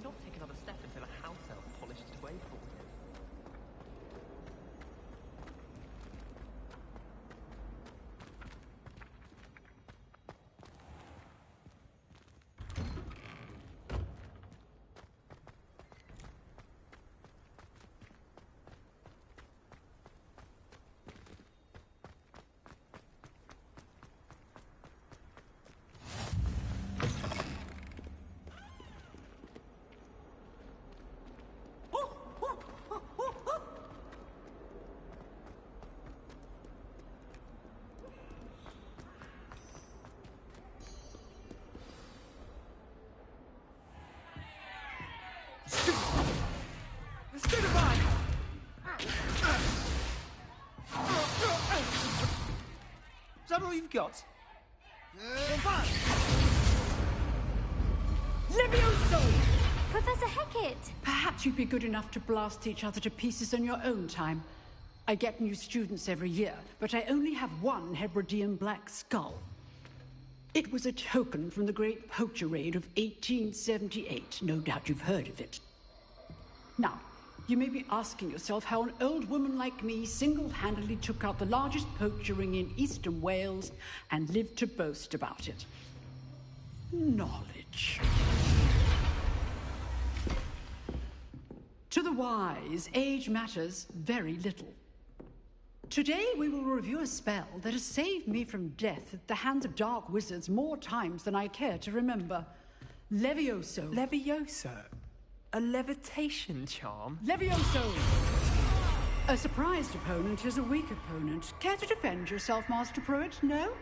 not take another step until a house elf polished it away for him. Is that all you've got? Levioso! Professor Hecat! Perhaps you'd be good enough to blast each other to pieces in your own time. I get new students every year, but I only have one Hebridean black skull. It was a token from the Great Poacher Raid of 1878. No doubt you've heard of it. Now, you may be asking yourself how an old woman like me single-handedly took out the largest poacher ring in eastern Wales and lived to boast about it. Knowledge. To the wise, age matters very little. Today we will review a spell that has saved me from death at the hands of dark wizards more times than I care to remember. Levioso. Levioso? A levitation charm? Levioso! A surprised opponent is a weak opponent. Care to defend yourself, Master Pruitt? No?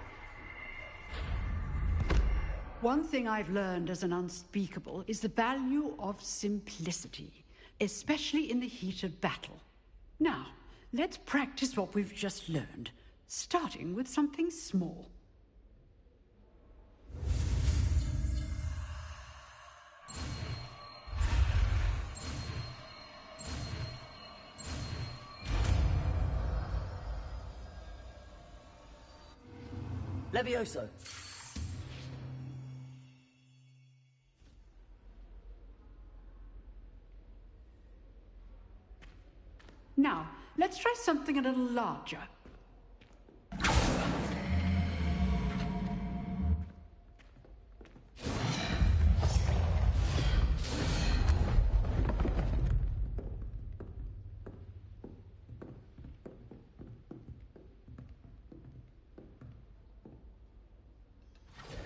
One thing I've learned as an unspeakable is the value of simplicity, especially in the heat of battle. Now, let's practice what we've just learned, starting with something small. Levioso. Now, let's try something a little larger.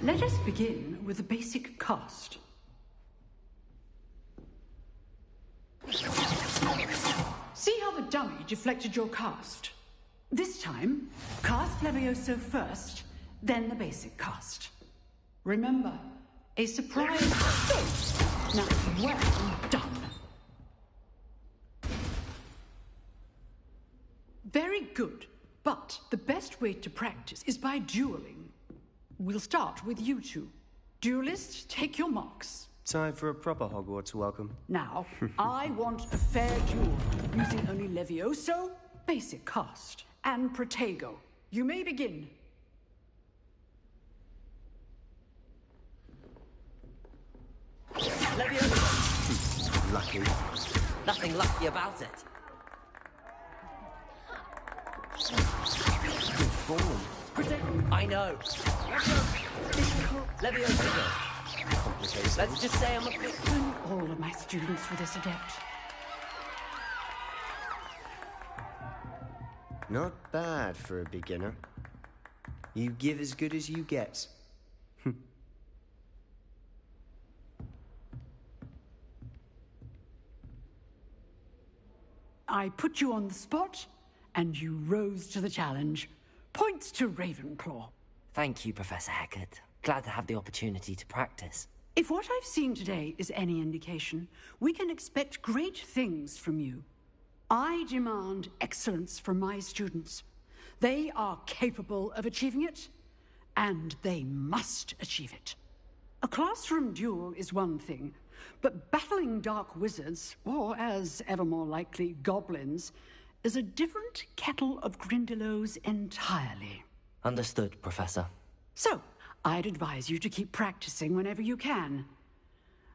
Let us begin with the basic cast. See how the dummy deflected your cast? This time, cast Levioso first, then the basic cast. Remember, a surprise. Now, well done. Very good, but the best way to practice is by dueling. We'll start with you two. Duelists, take your marks. Time for a proper Hogwarts welcome. Now, I want a fair duel, using only Levioso, basic cast, and Protego. You may begin. Levioso! Lucky. Nothing lucky about it. Good form. Protego! I know. Levioso! Complicated. Let's just say I'm a bit... All of my students for this adept. Not bad for a beginner. You give as good as you get. I put you on the spot, and you rose to the challenge. Points to Ravenclaw. Thank you, Professor Hecat. Glad to have the opportunity to practice. If what I've seen today is any indication, we can expect great things from you. I demand excellence from my students. They are capable of achieving it, and they must achieve it. A classroom duel is one thing, but battling dark wizards, or as ever more likely, goblins, is a different kettle of Grindylows entirely. Understood, Professor. So, I'd advise you to keep practicing whenever you can.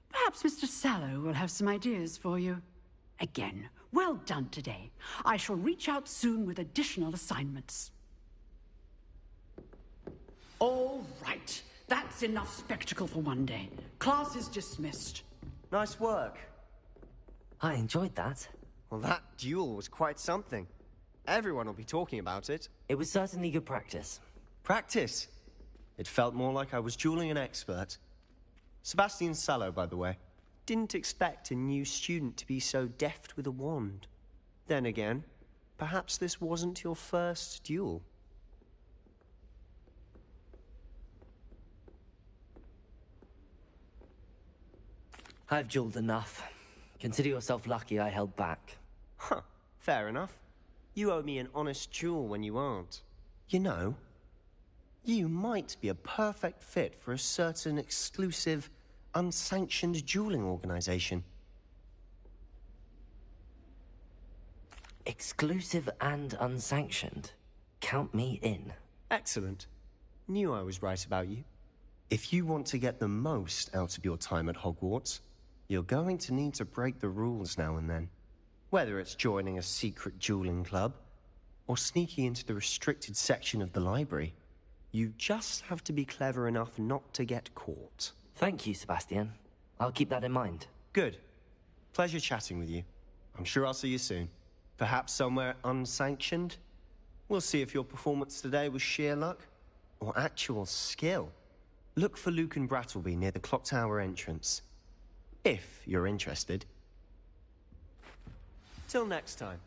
Perhaps Mr. Sallow will have some ideas for you. Again, well done today. I shall reach out soon with additional assignments. All right. That's enough spectacle for one day. Class is dismissed. Nice work. I enjoyed that. Well, that duel was quite something. Everyone will be talking about it. It was certainly good practice. Practice? It felt more like I was dueling an expert. Sebastian Sallow, by the way. Didn't expect a new student to be so deft with a wand. Then again, perhaps this wasn't your first duel. I've dueled enough. Consider yourself lucky I held back. Huh, fair enough. You owe me an honest duel when you aren't. You know, you might be a perfect fit for a certain exclusive, unsanctioned dueling organization. Exclusive and unsanctioned. Count me in. Excellent. Knew I was right about you. If you want to get the most out of your time at Hogwarts, you're going to need to break the rules now and then. Whether it's joining a secret dueling club, or sneaking into the restricted section of the library, you just have to be clever enough not to get caught. Thank you, Sebastian. I'll keep that in mind. Good. Pleasure chatting with you. I'm sure I'll see you soon. Perhaps somewhere unsanctioned? We'll see if your performance today was sheer luck, or actual skill. Look for Luke and Brattleby near the clock tower entrance. If you're interested. Till next time.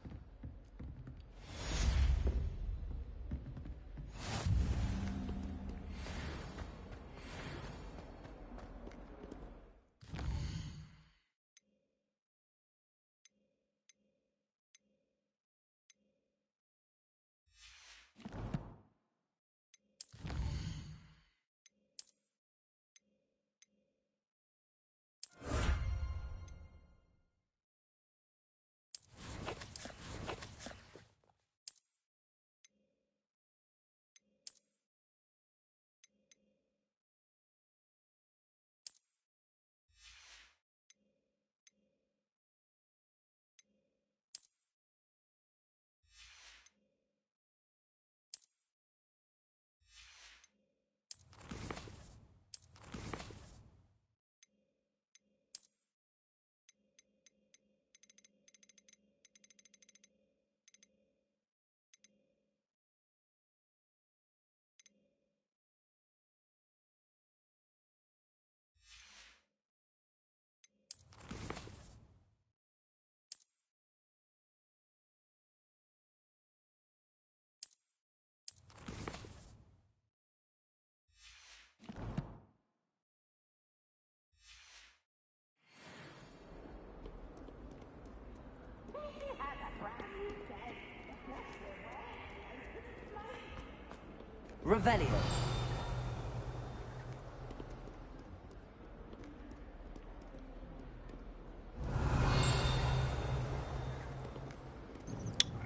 Revelio.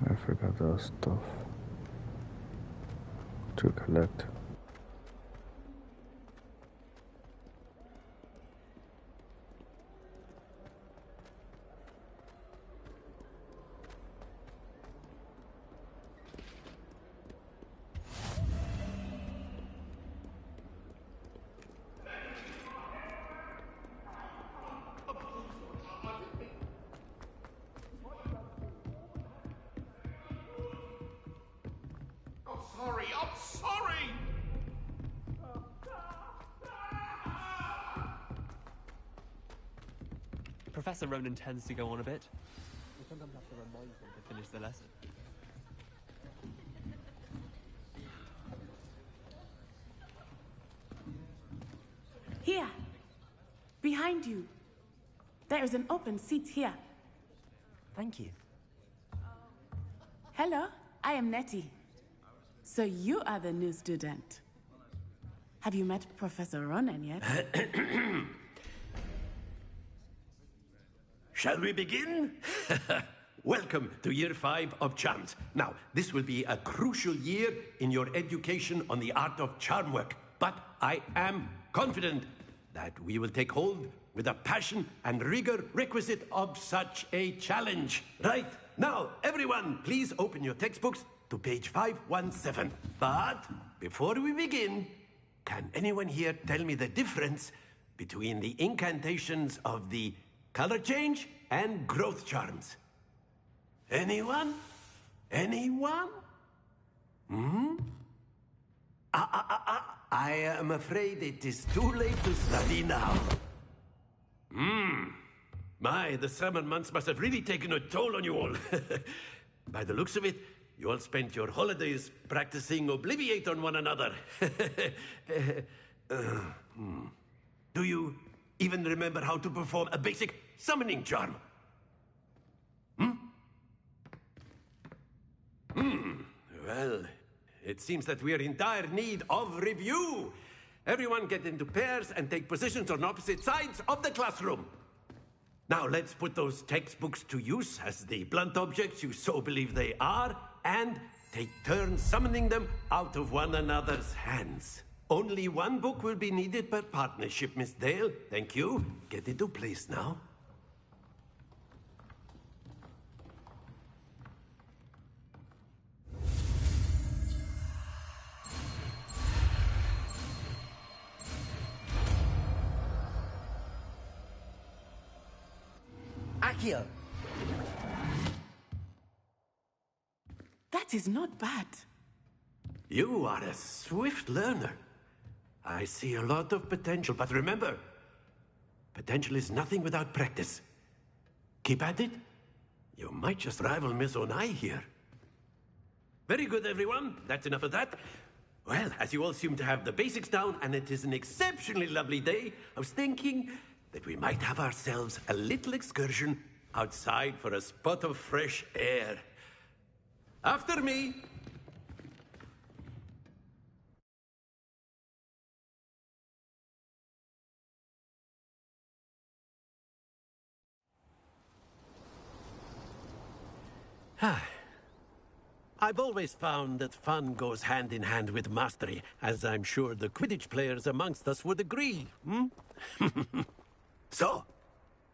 I forgot the stuff to collect. I'm sorry! Professor Ronan tends to go on a bit. We sometimes have to remind him to finish the lesson. Here, behind you. There is an open seat here. Thank you. Hello, I am Nettie. So you are the new student. Have you met Professor Ronan yet? Shall we begin? Welcome to Year 5 of Charms. Now, this will be a crucial year in your education on the art of charm work, but I am confident that we will take hold with the passion and rigor requisite of such a challenge. Right, now, everyone, please open your textbooks to page 517. But before we begin, can anyone here tell me the difference between the incantations of the color change and growth charms? Anyone? Anyone? I am afraid it is too late to study now. My, the summer months must have really taken a toll on you all. By the looks of it, you all spent your holidays practicing Obliviate on one another. Do you even remember how to perform a basic summoning charm? Well, it seems that we are in dire need of review. Everyone get into pairs and take positions on opposite sides of the classroom. Now let's put those textbooks to use as the blunt objects you so believe they are, and take turns summoning them out of one another's hands. Only one book will be needed per partnership, Miss Dale. Thank you. Get into place now. Accio! That is not bad. You are a swift learner. I see a lot of potential, but remember, potential is nothing without practice. Keep at it. You might just rival Miss Onai here. Very good, everyone. That's enough of that. Well, as you all seem to have the basics down, and it is an exceptionally lovely day, I was thinking that we might have ourselves a little excursion outside for a spot of fresh air. After me. I've always found that fun goes hand in hand with mastery, as I'm sure the Quidditch players amongst us would agree. So,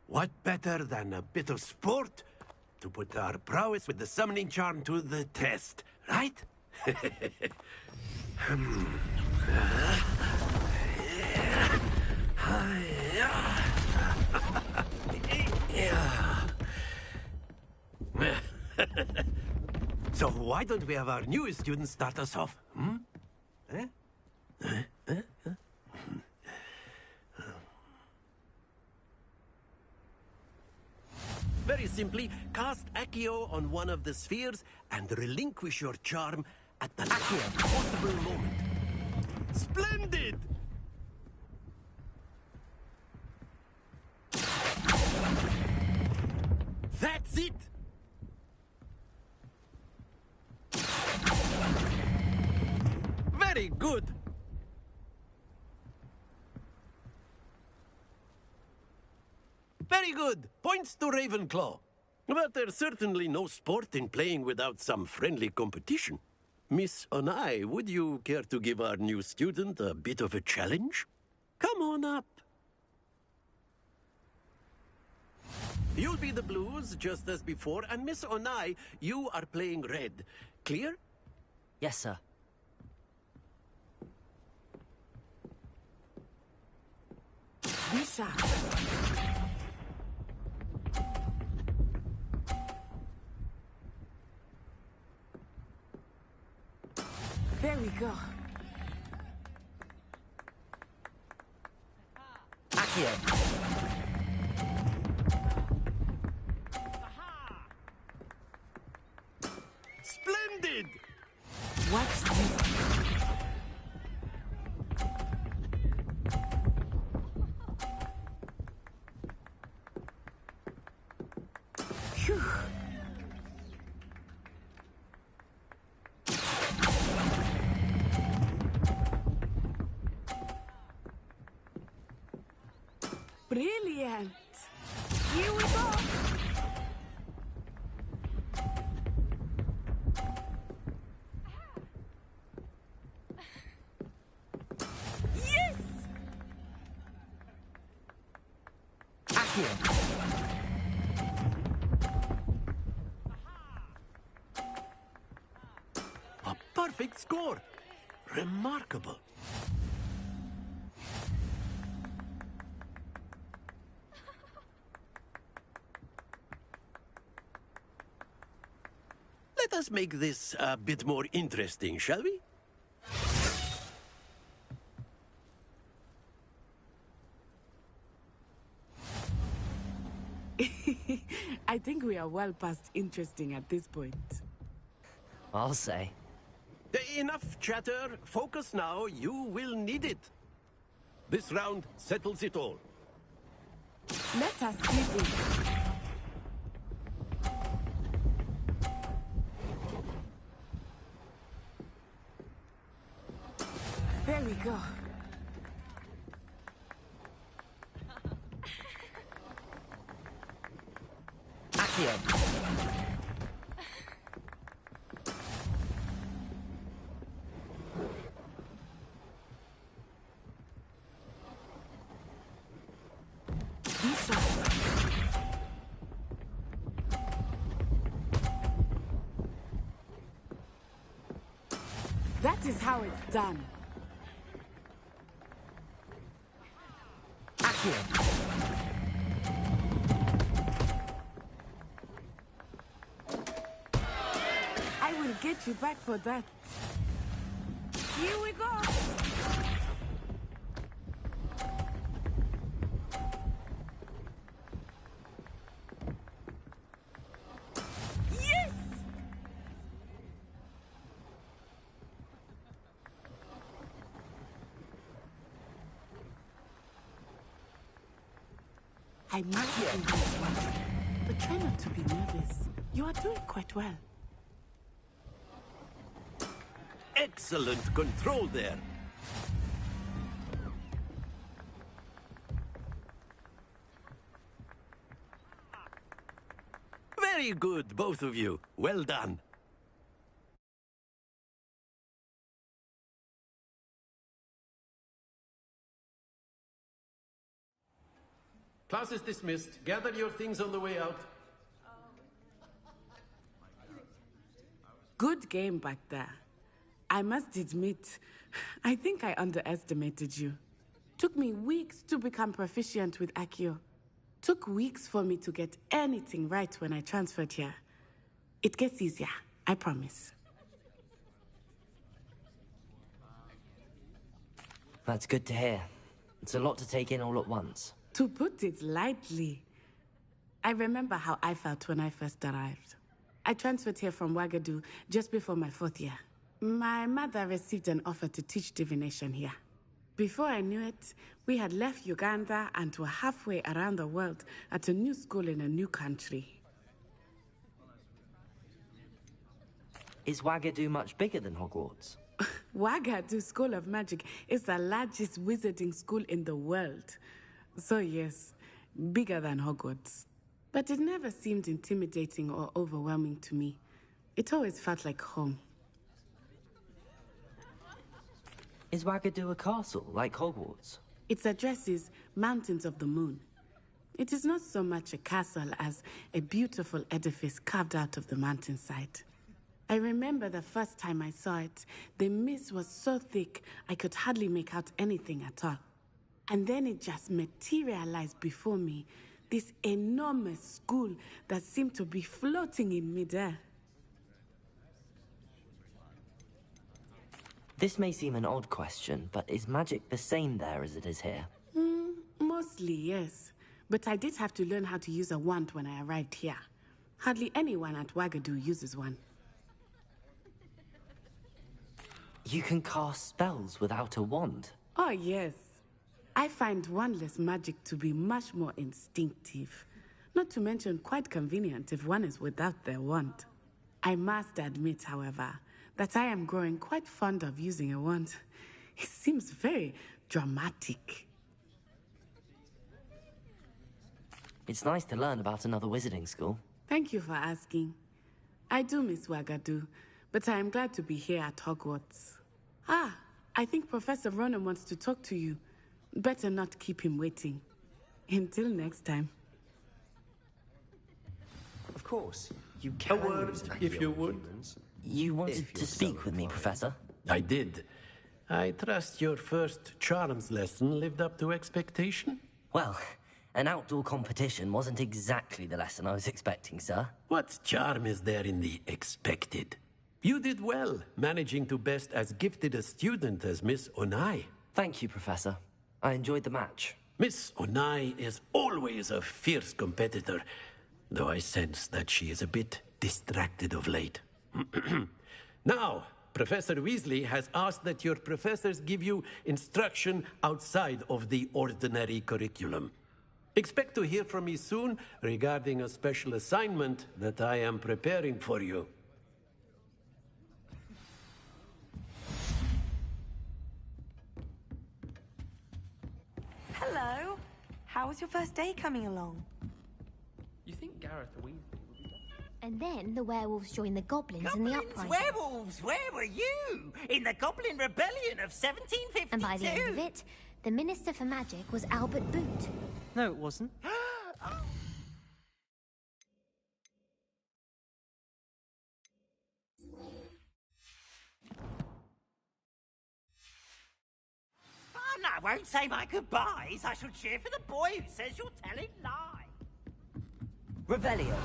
what better than a bit of sport to put our prowess with the summoning charm to the test, right? So why don't we have our newest student start us off? Very simply, cast Accio on one of the spheres and relinquish your charm at the last possible moment. Splendid! That's it! Very good! Very good! Points to Ravenclaw. But there's certainly no sport in playing without some friendly competition. Miss Onai, would you care to give our new student a bit of a challenge? Come on up. You'll be the blues, just as before, and Miss Onai, you are playing red. Clear? Yes, sir. Lisa. There we go. Accio! Splendid! Watch this. Phew. Brilliant! Here we go! Yes! perfect score. Remarkable. Let us make this a bit more interesting, shall we? I think we are well past interesting at this point. I'll say. Enough chatter. Focus now. You will need it. This round settles it all. Let us begin. There we go. Accio. That is how it's done. I will get you back for that. Here we go. Yes! I might be in this one, but try not to be nervous. You are doing quite well. Excellent control there. Very good, both of you. Well done. Class is dismissed. Gather your things on the way out. Good game back there. I must admit, I think I underestimated you. Took me weeks to become proficient with Accio. Took weeks for me to get anything right when I transferred here. It gets easier, I promise. That's good to hear. It's a lot to take in all at once. To put it lightly, I remember how I felt when I first arrived. I transferred here from Ouagadougou just before my 4th year. My mother received an offer to teach divination here. Before I knew it, we had left Uganda and were halfway around the world at a new school in a new country. Is Ouagadougou much bigger than Hogwarts? Ouagadougou School of Magic is the largest wizarding school in the world. So yes, bigger than Hogwarts. But it never seemed intimidating or overwhelming to me. It always felt like home. Is Ouagadougou a castle, like Hogwarts? Its address is Mountains of the Moon. It is not so much a castle as a beautiful edifice carved out of the mountainside. I remember the first time I saw it, the mist was so thick I could hardly make out anything at all. And then it just materialized before me, this enormous school that seemed to be floating in midair. This may seem an odd question, but is magic the same there as it is here? Mostly, yes. But I did have to learn how to use a wand when I arrived here. Hardly anyone at Ouagadougou uses one. You can cast spells without a wand? Oh, yes. I find wandless magic to be much more instinctive. Not to mention quite convenient if one is without their wand. I must admit, however, that I am growing quite fond of using a wand. It seems very dramatic. It's nice to learn about another wizarding school. Thank you for asking. I do miss Ouagadougou, but I am glad to be here at Hogwarts. I think Professor Ronan wants to talk to you. Better not keep him waiting. Until next time. Of course, you A can word, use if Accio you on would. humans, You wanted to speak with me, Professor? I did. I trust your first charms lesson lived up to expectation? Well, an outdoor competition wasn't exactly the lesson I was expecting, sir. What charm is there in the expected? You did well, managing to best as gifted a student as Miss Onai. Thank you, Professor. I enjoyed the match. Miss Onai is always a fierce competitor, though I sense that she is a bit distracted of late. Now, Professor Weasley has asked that your professors give you instruction outside of the ordinary curriculum. Expect to hear from me soon regarding a special assignment that I am preparing for you. Hello. How's your first day coming along? You think Gareth Weasley would be better? And then the werewolves joined the goblins in the uprising. Werewolves, where were you? In the Goblin Rebellion of 1752. And by the end of it, the Minister for Magic was Albert Boot. No, it wasn't. I won't say my goodbyes. I shall cheer for the boy who says you're telling lies. Revelio.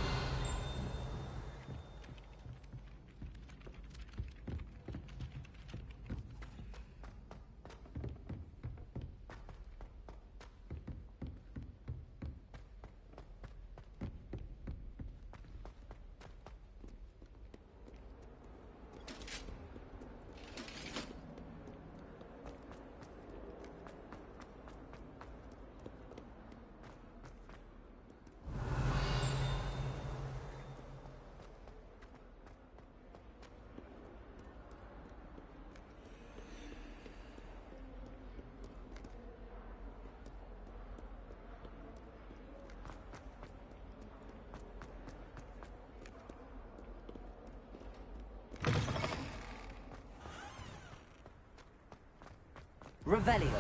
Revelio.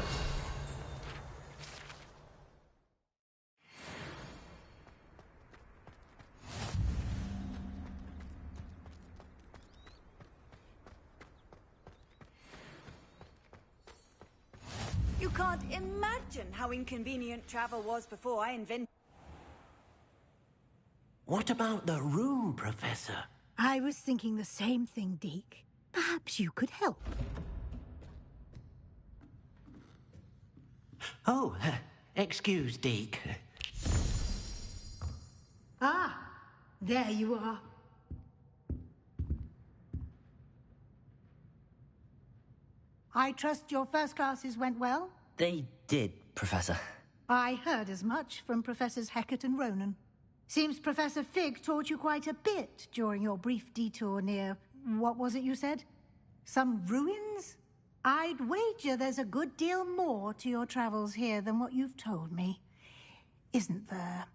You can't imagine how inconvenient travel was before I invented... What about the room, Professor? I was thinking the same thing, Deke. Perhaps you could help. Oh, excuse, Deke. Ah, there you are. I trust your first classes went well? They did, Professor. I heard as much from Professors Hecat and Ronan. Seems Professor Fig taught you quite a bit during your brief detour near... what was it you said? Some ruins? I'd wager there's a good deal more to your travels here than what you've told me. Isn't there?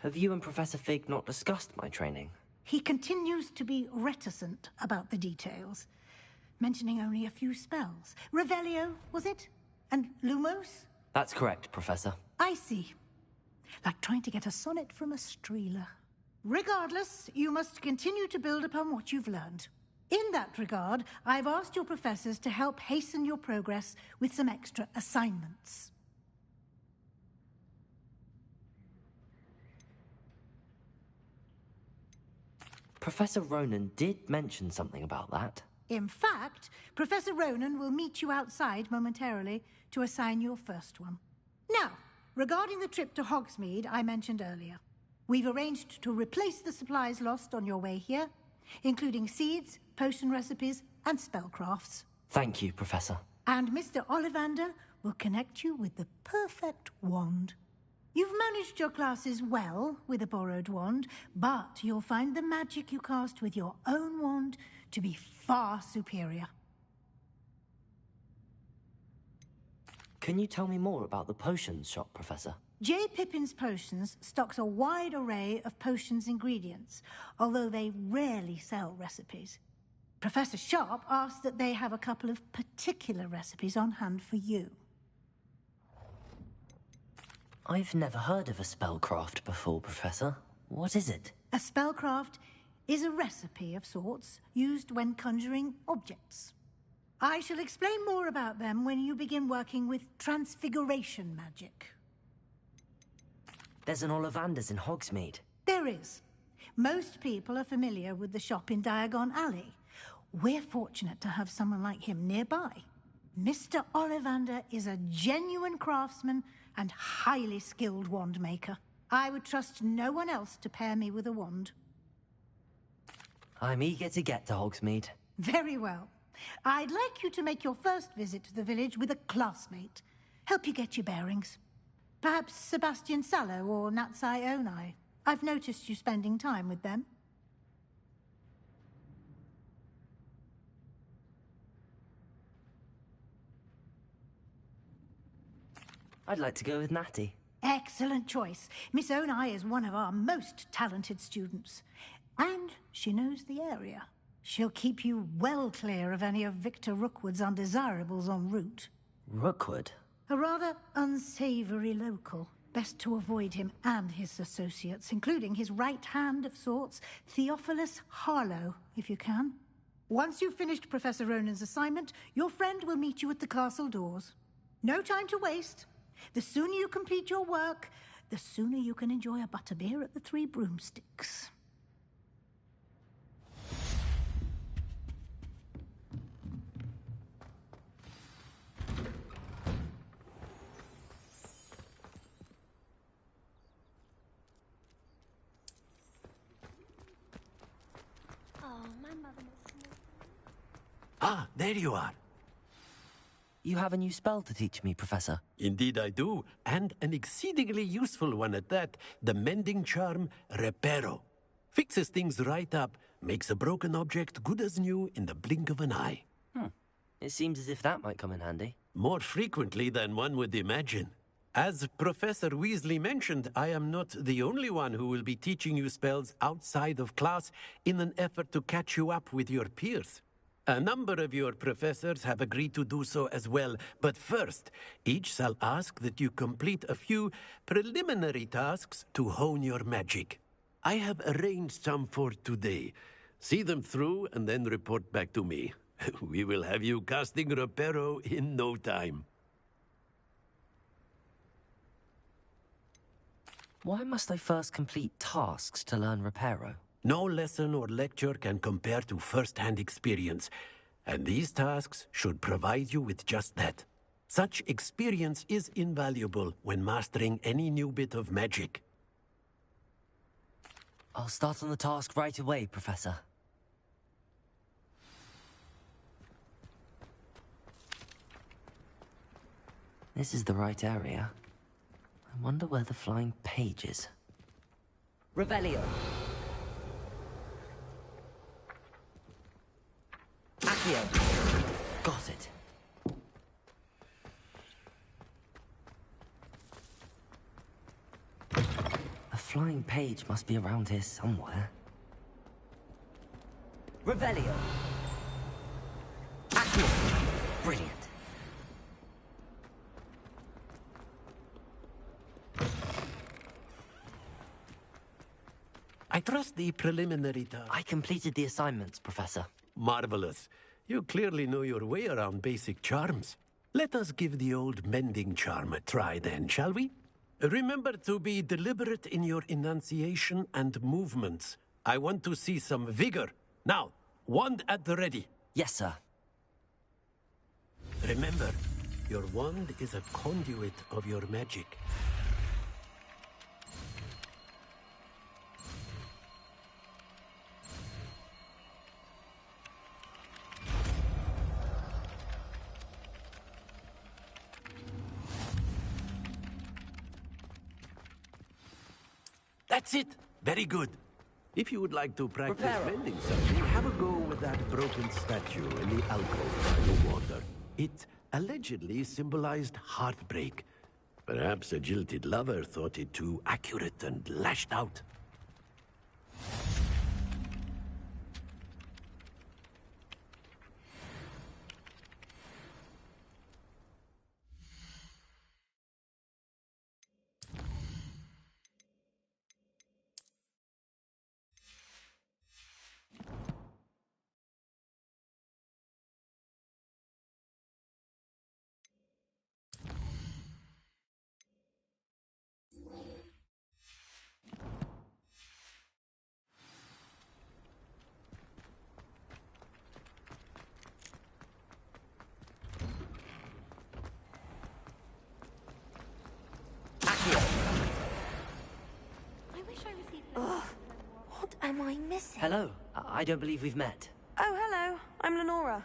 Have you and Professor Fig not discussed my training? He continues to be reticent about the details, mentioning only a few spells. Revelio, was it? And Lumos? That's correct, Professor. I see. Like trying to get a sonnet from a streeler. Regardless, you must continue to build upon what you've learned. In that regard, I've asked your professors to help hasten your progress with some extra assignments. Professor Ronan did mention something about that. In fact, Professor Ronan will meet you outside momentarily to assign your first one. Now, regarding the trip to Hogsmeade I mentioned earlier, we've arranged to replace the supplies lost on your way here, including seeds, potion recipes, and spellcrafts. Thank you, Professor. And Mr. Ollivander will connect you with the perfect wand. You've managed your classes well with a borrowed wand, but you'll find the magic you cast with your own wand to be far superior. Can you tell me more about the potions shop, Professor? J. Pippin's Potions stocks a wide array of potions ingredients, although they rarely sell recipes. Professor Sharp asked that they have a couple of particular recipes on hand for you. I've never heard of a spellcraft before, Professor. What is it? A spellcraft is a recipe of sorts used when conjuring objects. I shall explain more about them when you begin working with transfiguration magic. There's an Ollivander's in Hogsmeade. There is. Most people are familiar with the shop in Diagon Alley. We're fortunate to have someone like him nearby. Mr. Ollivander is a genuine craftsman and highly skilled wand maker. I would trust no one else to pair me with a wand. I'm eager to get to Hogsmeade. Very well. I'd like you to make your first visit to the village with a classmate. Help you get your bearings. Perhaps Sebastian Sallow or Natsai Onai. I've noticed you spending time with them. I'd like to go with Natty. Excellent choice. Miss Onai is one of our most talented students. And she knows the area. She'll keep you well clear of any of Victor Rookwood's undesirables en route. Rookwood? A rather unsavory local. Best to avoid him and his associates, including his right hand of sorts, Theophilus Harlow, if you can. Once you've finished Professor Ronan's assignment, your friend will meet you at the castle doors. No time to waste. The sooner you complete your work, the sooner you can enjoy a butterbeer at the Three Broomsticks. Ah, there you are. You have a new spell to teach me, Professor. Indeed I do, and an exceedingly useful one at that. The mending charm, Reparo. Fixes things right up, makes a broken object good as new in the blink of an eye. It seems as if that might come in handy. More frequently than one would imagine. As Professor Weasley mentioned, I am not the only one who will be teaching you spells outside of class in an effort to catch you up with your peers. A number of your professors have agreed to do so as well, but first, each shall ask that you complete a few preliminary tasks to hone your magic. I have arranged some for today. See them through and then report back to me. We will have you casting Reparo in no time. Why must I first complete tasks to learn Reparo? No lesson or lecture can compare to first-hand experience, and these tasks should provide you with just that. Such experience is invaluable when mastering any new bit of magic. I'll start on the task right away, Professor. This is the right area. I wonder where the flying page is. Revelio. Accio. Got it. A flying page must be around here somewhere. Revelio. Accio. Brilliant. I trust the preliminary task. I completed the assignments, Professor. Marvelous. You clearly know your way around basic charms. Let us give the old mending charm a try then, shall we? Remember to be deliberate in your enunciation and movements. I want to see some vigor. Now, wand at the ready. Yes, sir. Remember, your wand is a conduit of your magic. That's it! Very good. If you would like to practice mending something, have a go with that broken statue in the alcove by the water. It allegedly symbolized heartbreak. Perhaps a jilted lover thought it too accurate and lashed out. I wish I received... Ugh. What am I missing? Hello. I don't believe we've met. Oh, hello. I'm Lenora.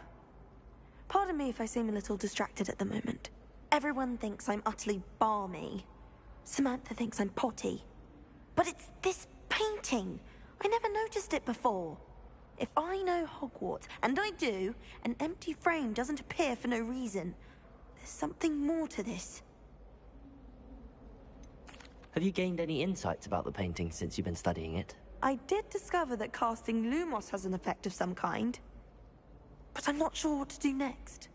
Pardon me if I seem a little distracted at the moment. Everyone thinks I'm utterly balmy. Samantha thinks I'm potty. But it's this painting. I never noticed it before. If I know Hogwarts, and I do, an empty frame doesn't appear for no reason. There's something more to this. Have you gained any insights about the painting since you've been studying it? I did discover that casting Lumos has an effect of some kind. But I'm not sure what to do next.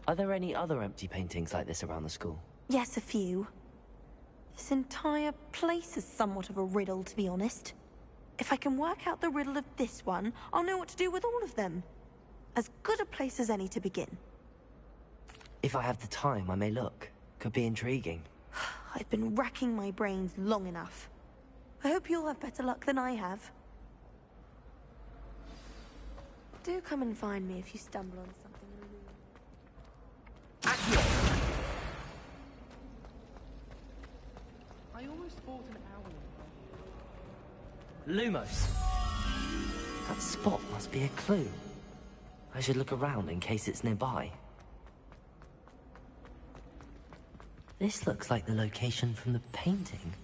Are there any other empty paintings like this around the school? Yes, a few. This entire place is somewhat of a riddle, to be honest. If I can work out the riddle of this one, I'll know what to do with all of them. As good a place as any to begin. If I have the time, I may look. Could be intriguing. I've been racking my brains long enough. I hope you'll have better luck than I have. Do come and find me if you stumble on something. I almost bought an owl. Lumos! That spot must be a clue. I should look around in case it's nearby. This looks like the location from the painting.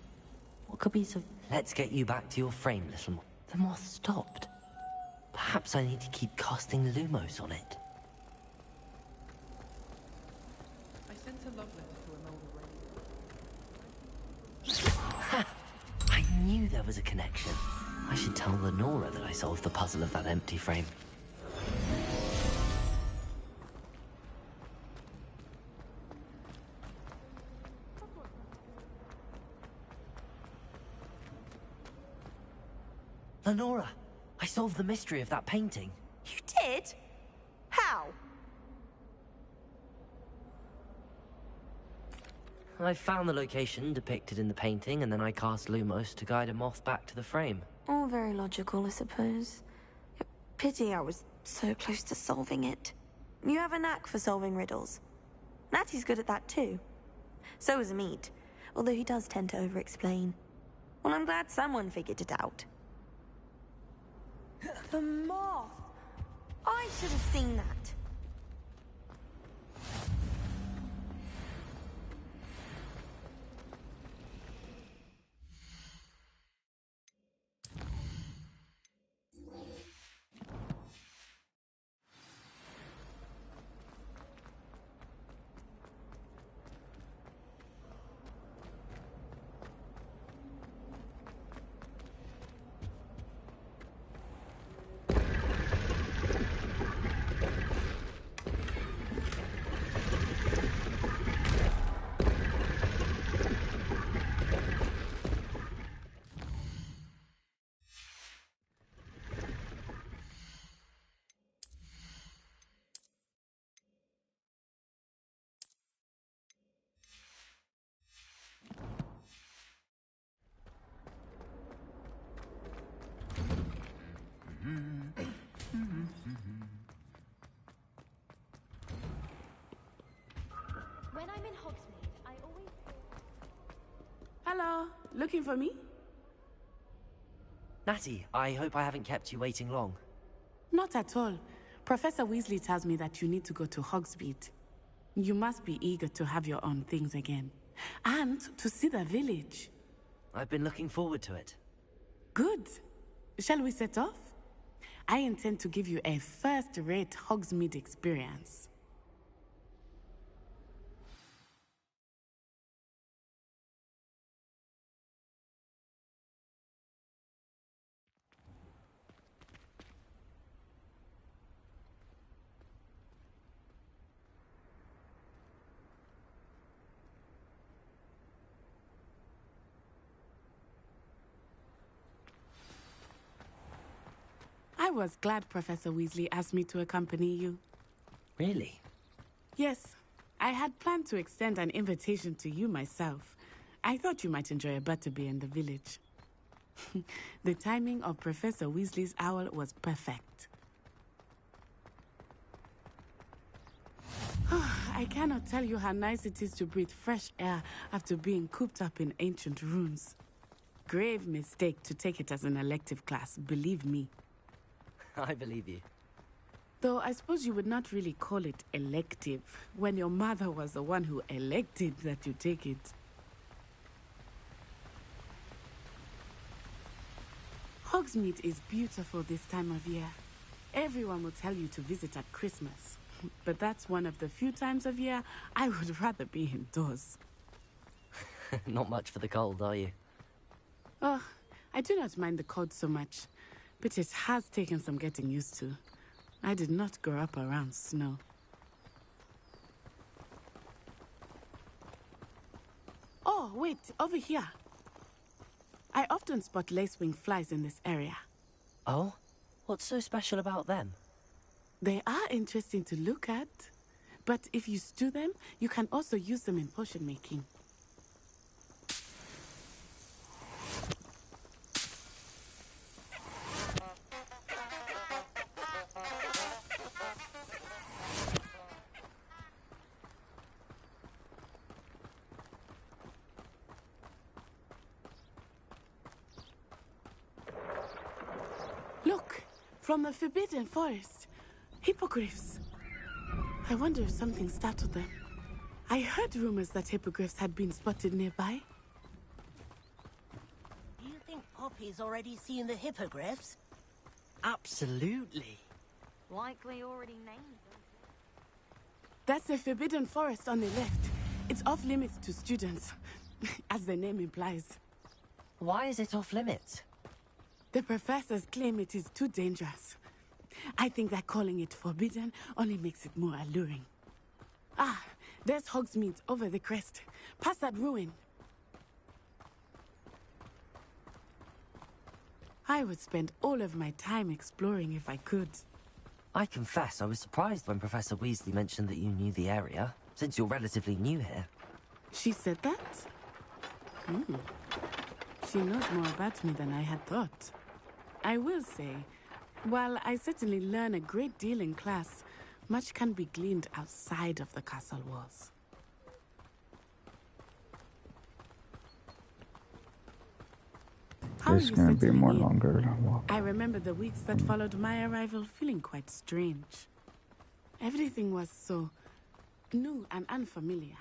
What could be so... Let's get you back to your frame, little moth. The moth stopped. Perhaps I need to keep casting Lumos on it. I sent a love letter to an older lady. Ha! I knew there was a connection. I should tell Lenora that I solved the puzzle of that empty frame. Lenora, I solved the mystery of that painting. You did? How? I found the location depicted in the painting, and then I cast Lumos to guide a moth back to the frame. All very logical, I suppose. Pity I was so close to solving it. You have a knack for solving riddles. Natty's good at that too. So is Amit, although he does tend to over-explain. Well, I'm glad someone figured it out. The moth! I should have seen that. When I'm in Hogsmeade, I always... Hello, looking for me? Natty, I hope I haven't kept you waiting long. Not at all. Professor Weasley tells me that you need to go to Hogsmeade. You must be eager to have your own things again. And to see the village. I've been looking forward to it. Good. Shall we set off? I intend to give you a first-rate Hogsmeade experience. I was glad Professor Weasley asked me to accompany you. Really? Yes. I had planned to extend an invitation to you myself. I thought you might enjoy a butterbeer in the village. The timing of Professor Weasley's owl was perfect. I I cannot tell you how nice it is to breathe fresh air after being cooped up in ancient ruins. Grave mistake to take it as an elective class, believe me. I believe you. Though I suppose you would not really call it elective when your mother was the one who elected that you take it. Hogsmeade is beautiful this time of year. Everyone will tell you to visit at Christmas. But that's one of the few times of year I would rather be indoors. Not much for the cold, are you? Oh, I do not mind the cold so much, but it has taken some getting used to. I did not grow up around snow. Oh, wait, over here. I often spot lacewing flies in this area. Oh? What's so special about them? They are interesting to look at, but if you stew them, you can also use them in potion making. Look, from the Forbidden Forest. Hippogriffs. I wonder if something startled them. I heard rumors that hippogriffs had been spotted nearby. Do you think Poppy's already seen the hippogriffs? Absolutely. Likely already named them. That's the Forbidden Forest on the left. It's off limits to students, as the name implies. Why is it off limits? The professors claim it is too dangerous. I think that calling it forbidden only makes it more alluring. Ah, there's Hogsmeade over the crest. Past that ruin. I would spend all of my time exploring if I could. I confess I was surprised when Professor Weasley mentioned that you knew the area, since you're relatively new here. She said that? She knows more about me than I had thought. I will say, while I certainly learn a great deal in class, much can be gleaned outside of the castle walls. How It's are you gonna be settling more in? longer walk. I remember the weeks that followed my arrival feeling quite strange. Everything was so new and unfamiliar.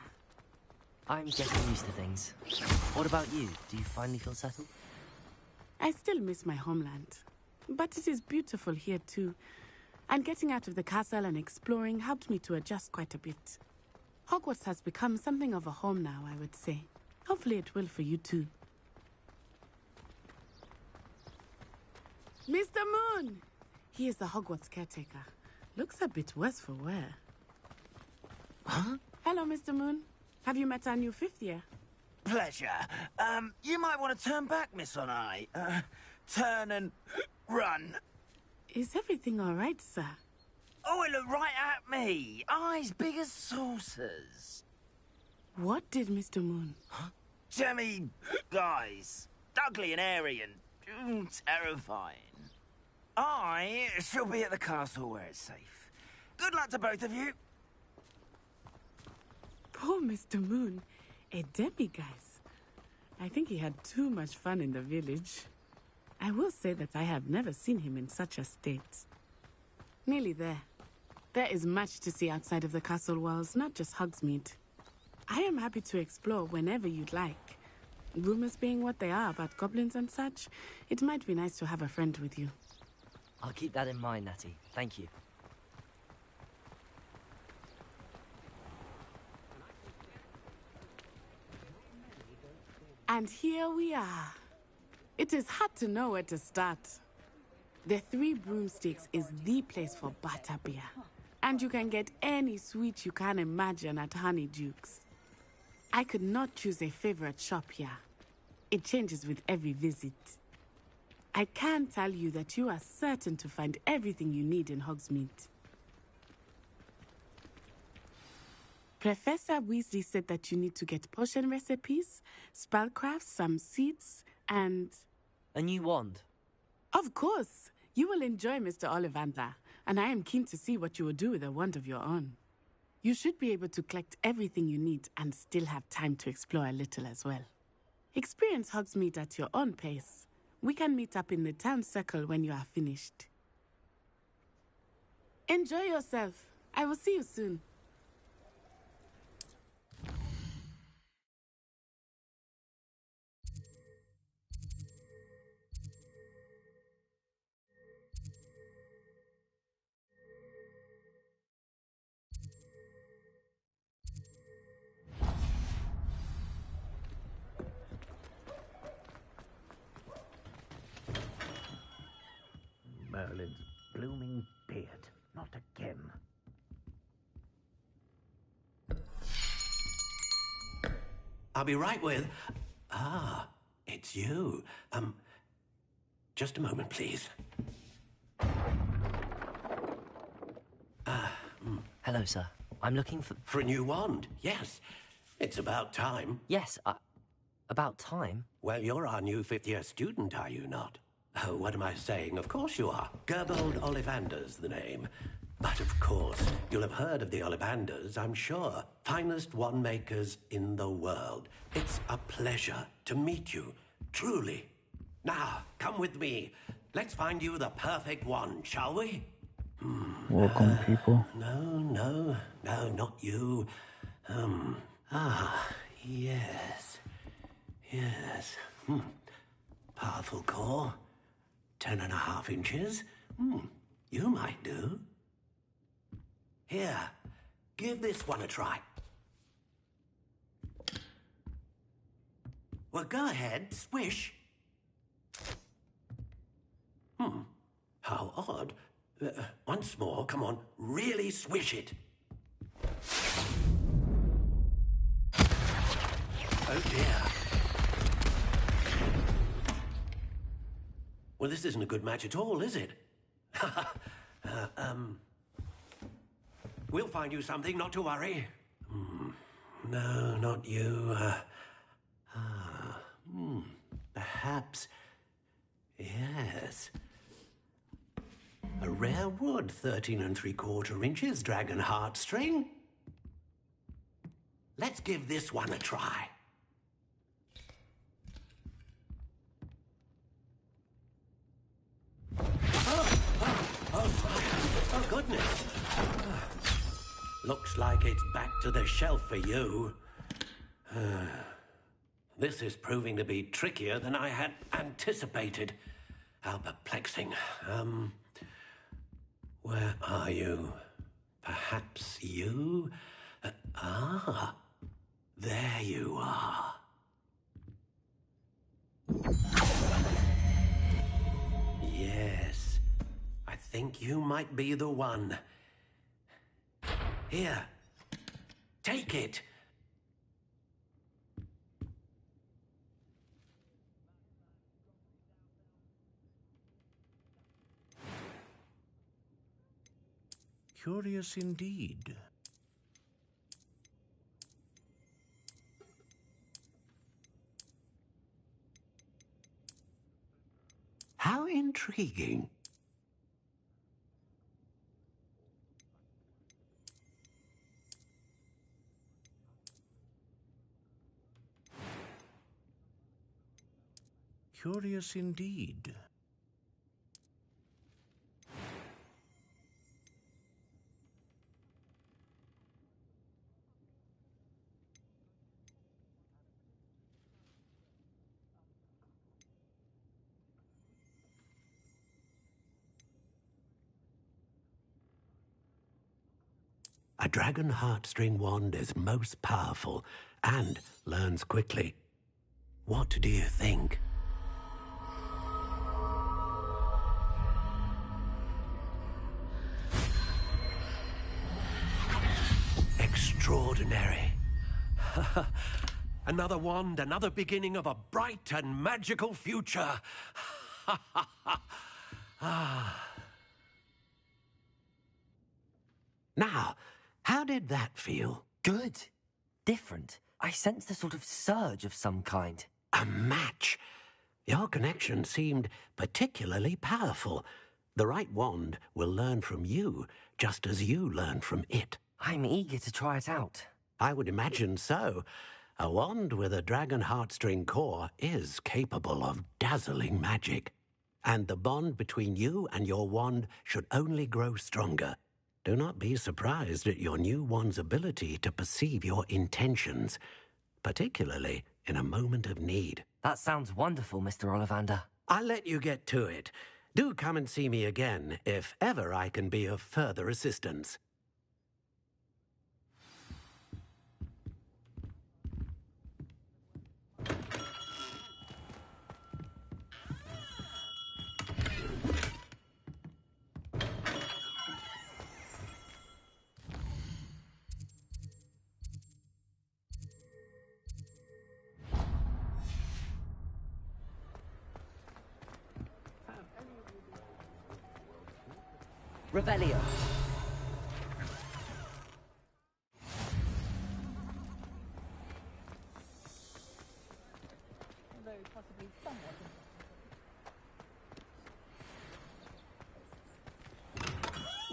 I'm getting used to things. What about you? Do you finally feel settled? I still miss my homeland, but it is beautiful here too. And getting out of the castle and exploring helped me to adjust quite a bit. Hogwarts has become something of a home now, I would say. Hopefully it will for you too. Mr. Moon! He is the Hogwarts caretaker. Looks a bit worse for wear. Huh? Hello, Mr. Moon. Have you met our new fifth year? Pleasure. You might want to turn back, Miss Onai. Turn and run. Is everything all right, sir? Oh, it looked right at me. Eyes big as saucers. What did Mr. Moon? Jemmy eyes. Ugly and airy and terrifying. I shall be at the castle where it's safe. Good luck to both of you. Poor Mr. Moon. A demiguise. I think he had too much fun in the village. I will say that I have never seen him in such a state. Nearly there. There is much to see outside of the castle walls, not just Hogsmeade. I am happy to explore whenever you'd like. Rumors being what they are about goblins and such, it might be nice to have a friend with you. I'll keep that in mind, Natty. Thank you. And here we are. It is hard to know where to start. The Three Broomsticks is the place for butterbeer. And you can get any sweet you can imagine at Honeydukes. I could not choose a favorite shop here. It changes with every visit. I can tell you that you are certain to find everything you need in Hogsmeade. Professor Weasley said that you need to get potion recipes, spellcrafts, some seeds, and... A new wand? Of course! You will enjoy Mr. Ollivander, and I am keen to see what you will do with a wand of your own. You should be able to collect everything you need and still have time to explore a little as well. Experience Hogsmeade at your own pace. We can meet up in the town circle when you are finished. Enjoy yourself. I will see you soon. Merlin's blooming beard. Not again. I'll be right with... Ah, it's you. Just a moment, please. Hello, sir. I'm looking for... For a new wand, yes. It's about time. Yes, about time? Well, you're our new fifth-year student, are you not? Oh, what am I saying? Of course you are. Gerbold Ollivander's the name. But of course, you'll have heard of the Ollivanders, I'm sure. Finest wand makers in the world. It's a pleasure to meet you, truly. Now, come with me. Let's find you the perfect wand, shall we? Welcome, people. No, not you. Yes. Powerful core. 10.5 inches. You might do. Here, give this one a try. Well, go ahead, swish. How odd. Once more, come on, really swish it. Oh dear. Well, this isn't a good match at all, is it? We'll find you something, not to worry. No, not you. Perhaps... Yes. A rare wood, 13 3/4 inches, dragon heartstring. Let's give this one a try. Oh, goodness. Looks like it's back to the shelf for you. This is proving to be trickier than I had anticipated. How perplexing. Where are you? Perhaps you? There you are. Yes, I think you might be the one. Here, take it. Curious indeed. How intriguing. Curious indeed. A dragon heartstring wand is most powerful and learns quickly. What do you think? Extraordinary. Another wand, another beginning of a bright and magical future. Now, how did that feel? Good. Different. I sensed a sort of surge of some kind. A match. Your connection seemed particularly powerful. The right wand will learn from you, just as you learn from it. I'm eager to try it out. I would imagine so. A wand with a dragon heartstring core is capable of dazzling magic. And the bond between you and your wand should only grow stronger. Do not be surprised at your new wand's ability to perceive your intentions, particularly in a moment of need. That sounds wonderful, Mr. Ollivander. I'll let you get to it. Do come and see me again if ever I can be of further assistance. Revelio.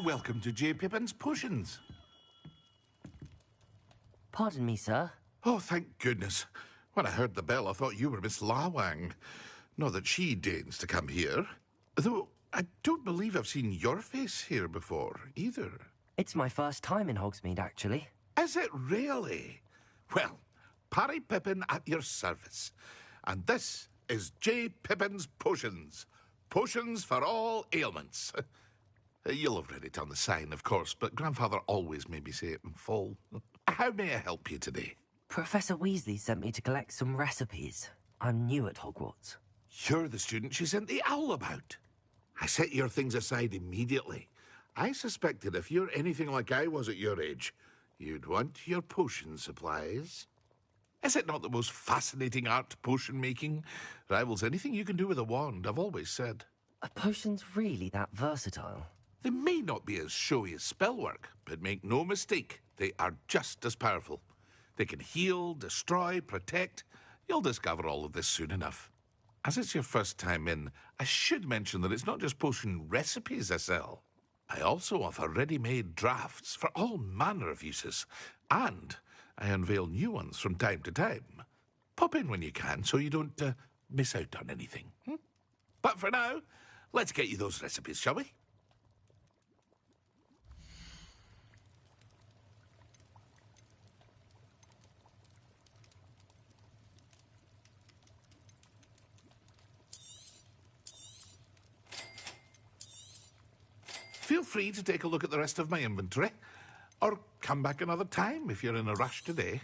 Welcome to J. Pippin's Potions. Pardon me, sir. Oh, thank goodness. When I heard the bell, I thought you were Miss Lawang. Not that she deigns to come here. Though I don't believe I've seen your face here before, either. It's my first time in Hogsmeade, actually. Is it really? Well, Parry Pippin at your service. And this is J. Pippin's Potions. Potions for all ailments. You'll have read it on the sign, of course, but Grandfather always made me say it in full. How may I help you today? Professor Weasley sent me to collect some recipes. I'm new at Hogwarts. You're the student she sent the owl about. I set your things aside immediately. I suspected if you're anything like I was at your age, you'd want your potion supplies. Is it not the most fascinating art, potion making? Rivals anything you can do with a wand, I've always said. Are potions really that versatile? They may not be as showy as spellwork, but make no mistake, they are just as powerful. They can heal, destroy, protect. You'll discover all of this soon enough. As it's your first time in, I should mention that it's not just potion recipes I sell. I also offer ready-made drafts for all manner of uses, and I unveil new ones from time to time. Pop in when you can so you don't miss out on anything. But for now, let's get you those recipes, shall we? Feel free to take a look at the rest of my inventory, or come back another time if you're in a rush today.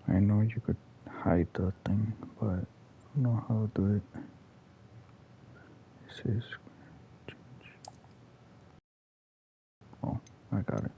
I know you could hide the thing, but I don't know how to do it. It says change. Oh, I got it.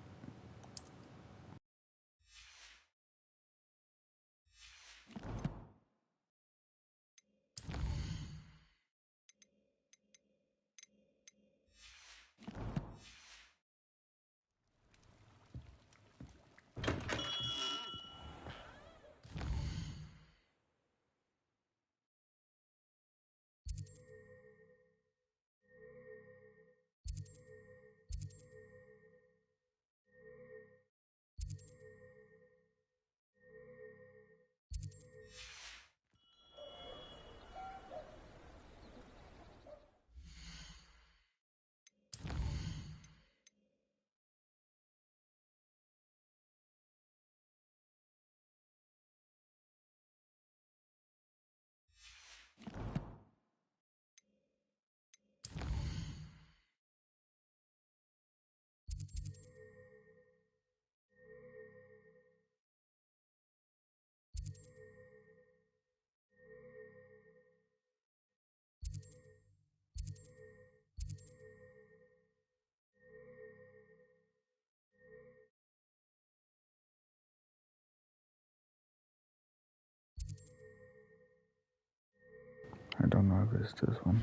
I don't know if it's this one.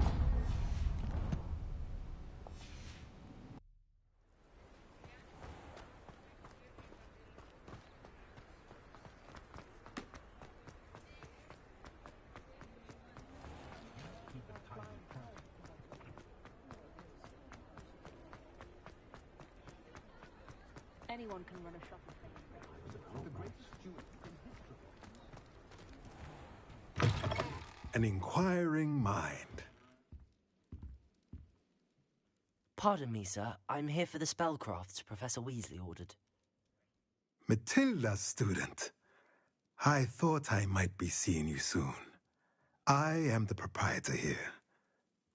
Anyone can run a shop. An inquiring mind. Pardon me, sir. I'm here for the spellcrafts Professor Weasley ordered. Matilda's student. I thought I might be seeing you soon. I am the proprietor here,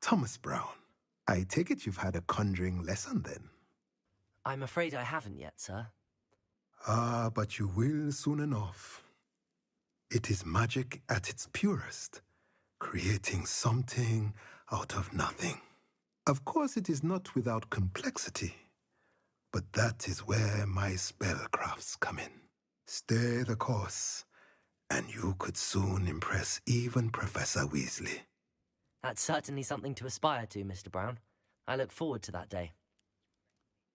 Thomas Brown. I take it you've had a conjuring lesson then? I'm afraid I haven't yet, sir. Ah, but you will soon enough. It is magic at its purest, creating something out of nothing. Of course, it is not without complexity, but that is where my spellcrafts come in. Stay the course, and you could soon impress even Professor Weasley. That's certainly something to aspire to, Mr. Brown. I look forward to that day.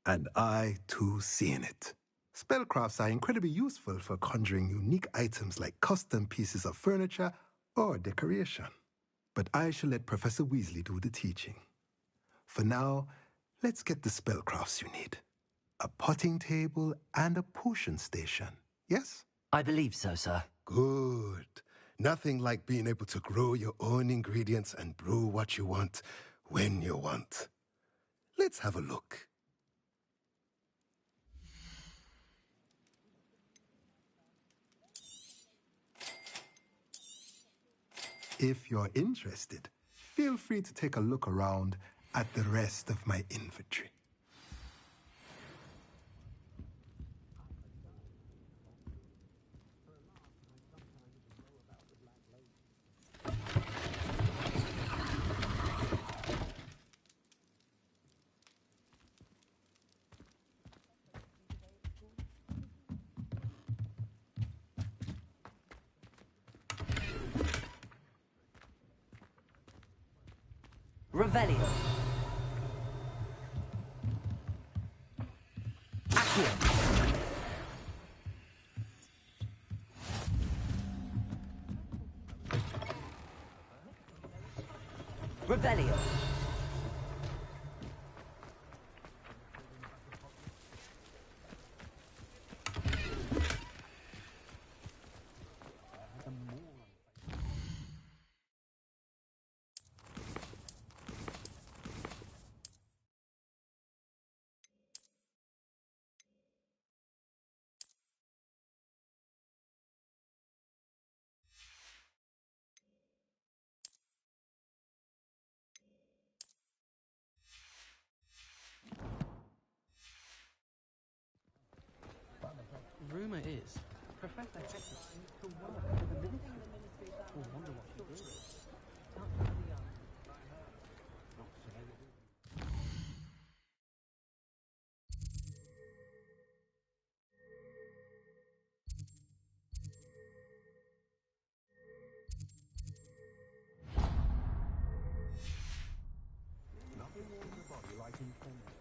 And I, too, see in it. Spellcrafts are incredibly useful for conjuring unique items like custom pieces of furniture or decoration. But I shall let Professor Weasley do the teaching. For now, let's get the spellcrafts you need. A potting table and a potion station, yes? I believe so, sir. Good. Nothing like being able to grow your own ingredients and brew what you want when you want. Let's have a look. If you're interested, feel free to take a look around at the rest of my inventory. Revelio. Accio. Revelio. Rumor is, Professor Hector seems to work for the ministry. We'll wonder what she did. Nothing warms the body like informal.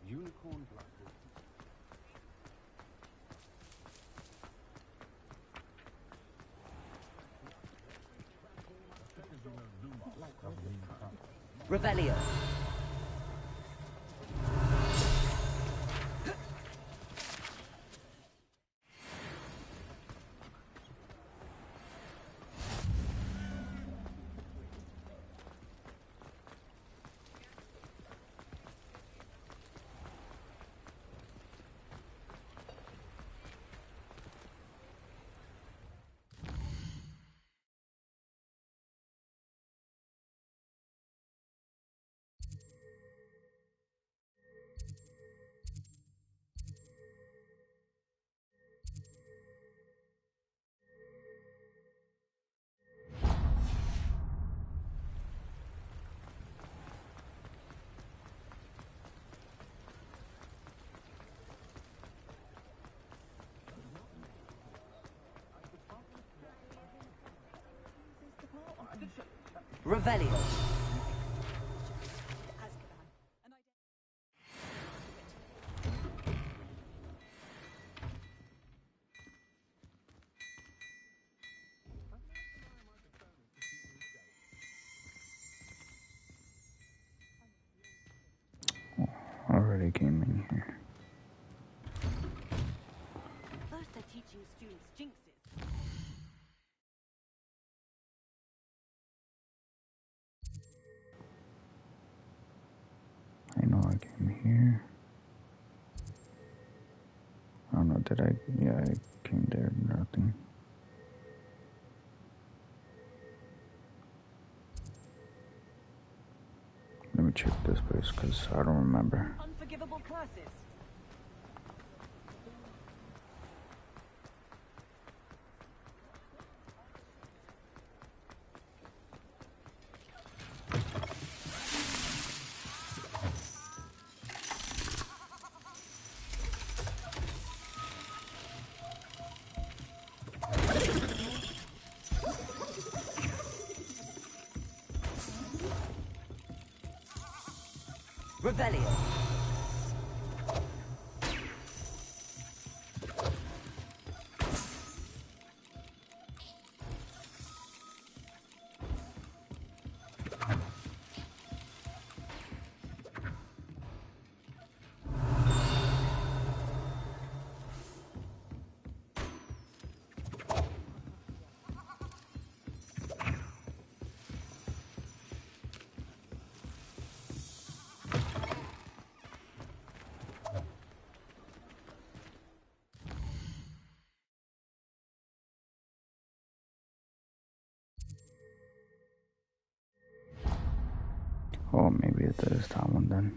Unicorn black. Revelio. Revelio. Already came in here. First they're teaching students jinxes. I know I came here. I don't know, did I? Yeah, I came there, nothing. Let me check this place, because I don't remember. Unforgivable curses. Revelio. Oh, maybe it is that one then.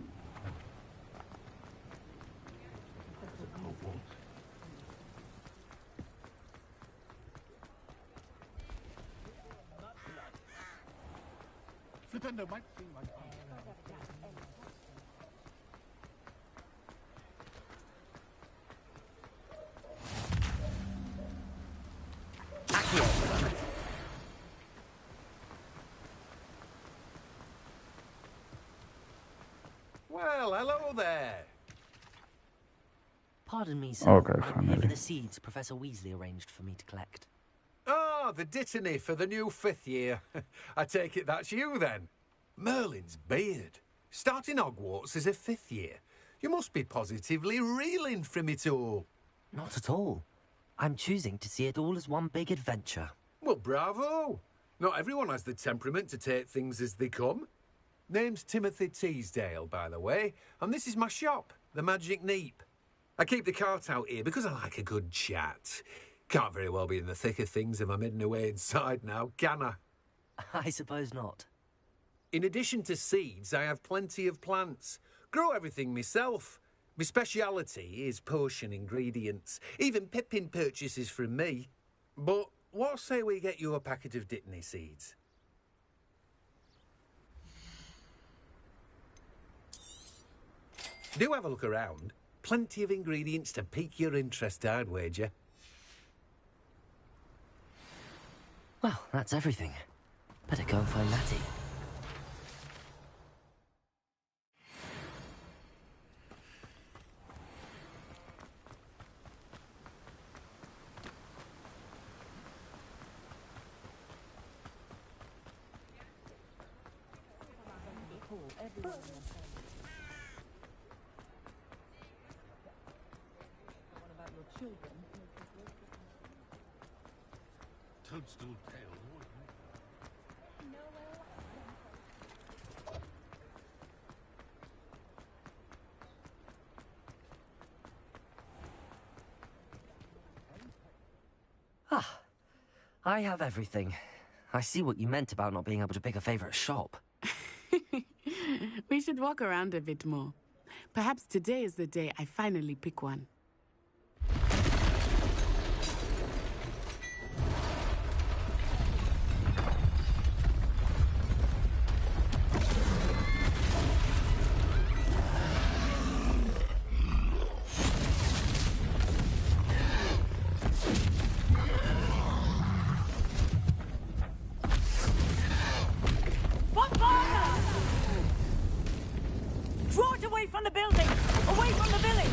Flippendo might seem like Well, hello there. Pardon me, sir. Okay, I'm here finally. for the seeds Professor Weasley arranged for me to collect. Oh, the dittany for the new 5th year. I take it that's you, then. Merlin's beard. Starting Hogwarts as a 5th year. You must be positively reeling from it all. Not at all. I'm choosing to see it all as one big adventure. Well, bravo. Not everyone has the temperament to take things as they come. Name's Timothy Teasdale, by the way, and this is my shop, the Magic Neep. I keep the cart out here because I like a good chat. Can't very well be in the thick of things if I'm hidden away inside now, can I? I suppose not. In addition to seeds, I have plenty of plants. Grow everything myself. My speciality is potion ingredients. Even Pippin purchases from me. But what say we get you a packet of Dittany seeds? Do have a look around. Plenty of ingredients to pique your interest, I'd wager. Well, that's everything. Better go and find Matty. Toadstool tail. Ah, I have everything. I see what you meant about not being able to pick a favorite shop. We should walk around a bit more. Perhaps today is the day I finally pick one. the building! Away from the village!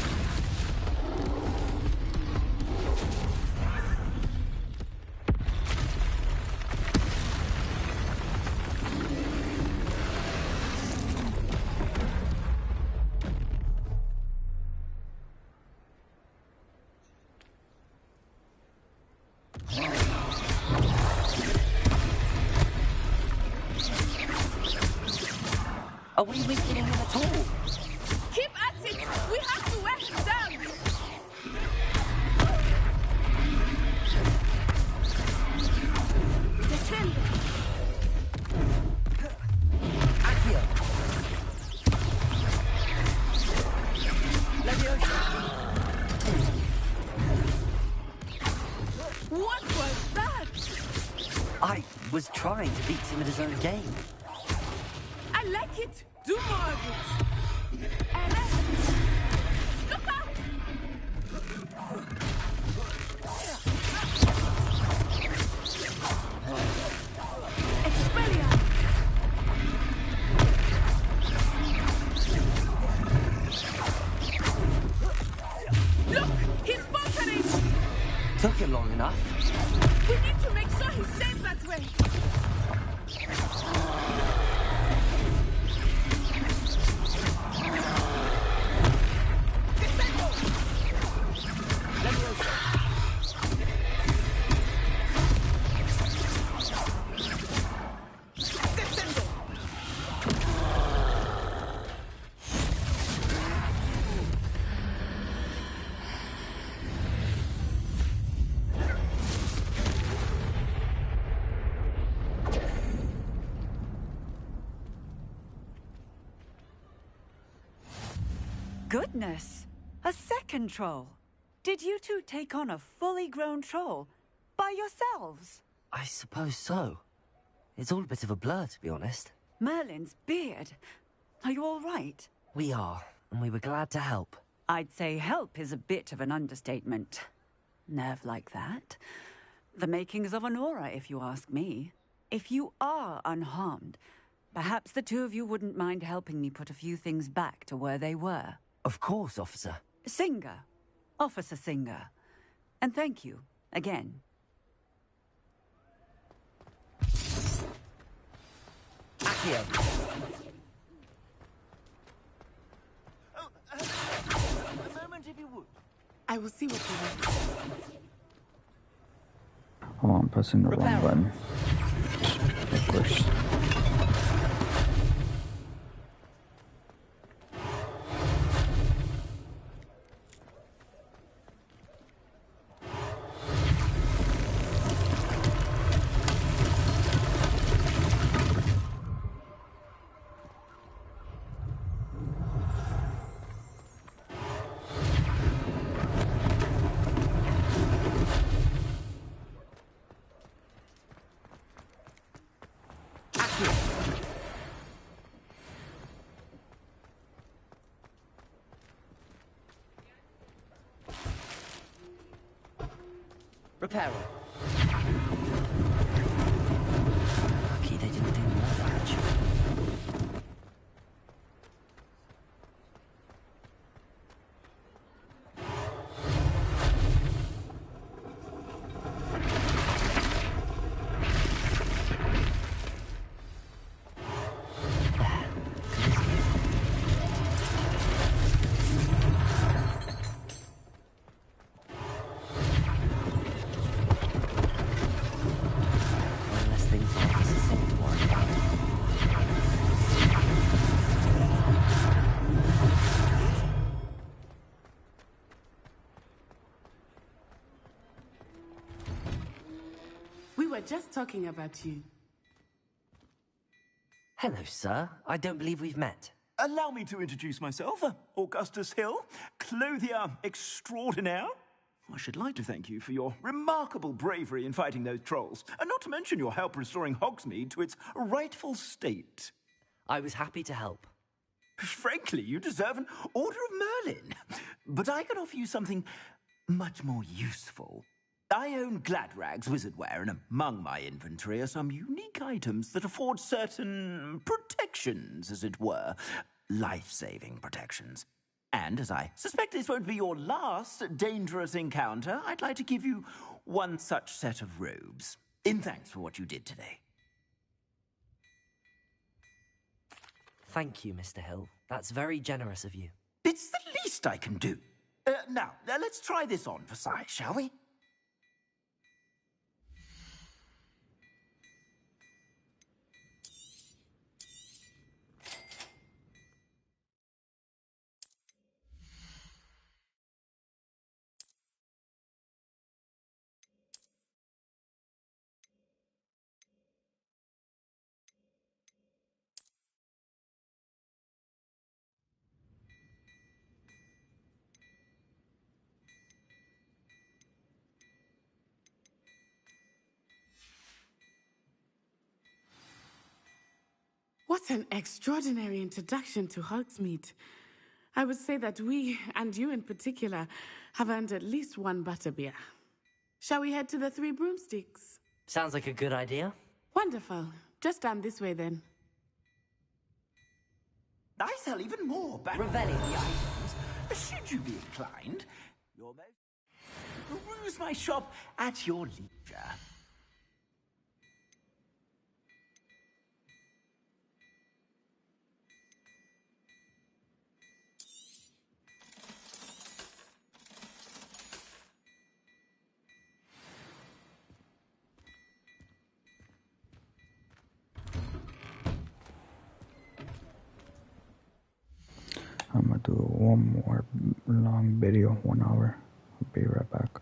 Are we weakening him at all? Keep at it! We have to wear him down! Descend! Accio! Leviosa! What was that? I was trying to beat him at his own game. I like it! Do more of it! Ellen! Look out! Expelia! Look! He's faltering! Took him long enough. We need to make sure he stays that way! Goodness! A second troll! Did you two take on a fully grown troll? By yourselves? I suppose so. It's all a bit of a blur, to be honest. Merlin's beard. Are you all right? We are, and we were glad to help. I'd say help is a bit of an understatement. Nerve like that. The makings of an aura, if you ask me. If you are unharmed, perhaps the two of you wouldn't mind helping me put a few things back to where they were. Of course, officer. Singer. Officer Singer. And thank you, again. Accio! A moment if you would. I will see what you want. Oh, I'm pressing the wrong button. Of course. Repairer. Lucky they didn't do more damage. We were just talking about you. Hello, sir. I don't believe we've met. Allow me to introduce myself, Augustus Hill, clothier extraordinaire. I should like to thank you for your remarkable bravery in fighting those trolls, and not to mention your help restoring Hogsmeade to its rightful state. I was happy to help. Frankly, you deserve an Order of Merlin. But I can offer you something much more useful. I own Gladrag's wizardware, and among my inventory are some unique items that afford certain protections, as it were. life-saving protections. And as I suspect this won't be your last dangerous encounter, I'd like to give you one such set of robes, in thanks for what you did today. Thank you, Mr. Hill. That's very generous of you. It's the least I can do. Now, let's try this on for size, shall we? What an extraordinary introduction to Hogsmeade. I would say that we, and you in particular, have earned at least one butterbeer. Shall we head to the Three Broomsticks? Sounds like a good idea. Wonderful. Just down this way then. I sell even more Revelling the items, should you be inclined. You're most... Peruse my shop at your leisure. I'm gonna do one more long video, 1 hour. I'll be right back.